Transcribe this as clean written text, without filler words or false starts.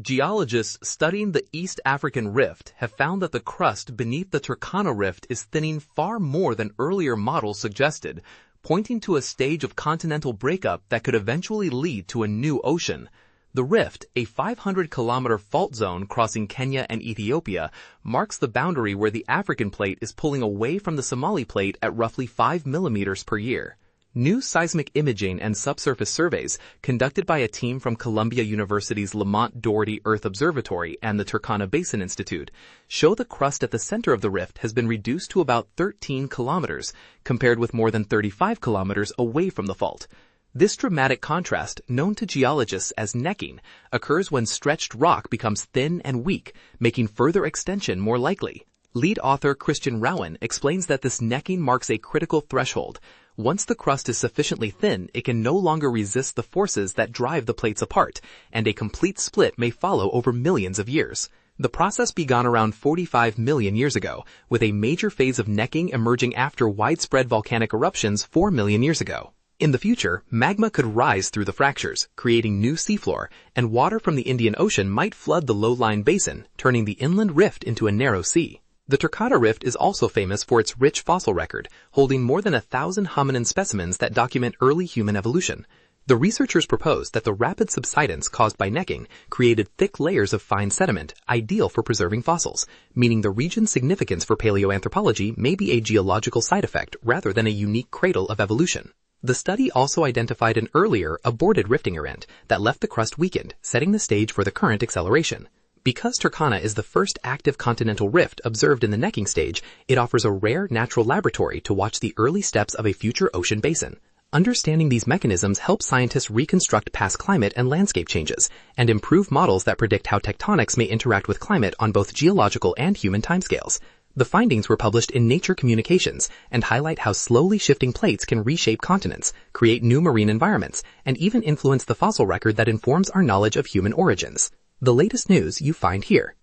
Geologists studying the East African Rift have found that the crust beneath the Turkana Rift is thinning far more than earlier models suggested, pointing to a stage of continental breakup that could eventually lead to a new ocean. The rift, a 500-kilometer fault zone crossing Kenya and Ethiopia, marks the boundary where the African plate is pulling away from the Somali plate at roughly 5 millimeters per year. New seismic imaging and subsurface surveys conducted by a team from Columbia University's Lamont Doherty Earth Observatory and the Turkana Basin Institute show the crust at the center of the rift has been reduced to about 13 kilometers, compared with more than 35 kilometers away from the fault. This dramatic contrast, known to geologists as necking, occurs when stretched rock becomes thin and weak, making further extension more likely. Lead author Christian Rowan explains that this necking marks a critical threshold. Once the crust is sufficiently thin, it can no longer resist the forces that drive the plates apart, and a complete split may follow over millions of years. The process began around 45 million years ago, with a major phase of necking emerging after widespread volcanic eruptions 4 million years ago. In the future, magma could rise through the fractures, creating new seafloor, and water from the Indian Ocean might flood the low-lying basin, turning the inland rift into a narrow sea. The Turkana Rift is also famous for its rich fossil record, holding more than 1,000 hominin specimens that document early human evolution. The researchers propose that the rapid subsidence caused by necking created thick layers of fine sediment, ideal for preserving fossils, meaning the region's significance for paleoanthropology may be a geological side effect rather than a unique cradle of evolution. The study also identified an earlier, aborted rifting event that left the crust weakened, setting the stage for the current acceleration. Because Turkana is the first active continental rift observed in the necking stage, it offers a rare natural laboratory to watch the early steps of a future ocean basin. Understanding these mechanisms helps scientists reconstruct past climate and landscape changes, and improve models that predict how tectonics may interact with climate on both geological and human timescales. The findings were published in Nature Communications and highlight how slowly shifting plates can reshape continents, create new marine environments, and even influence the fossil record that informs our knowledge of human origins. The latest news you find here.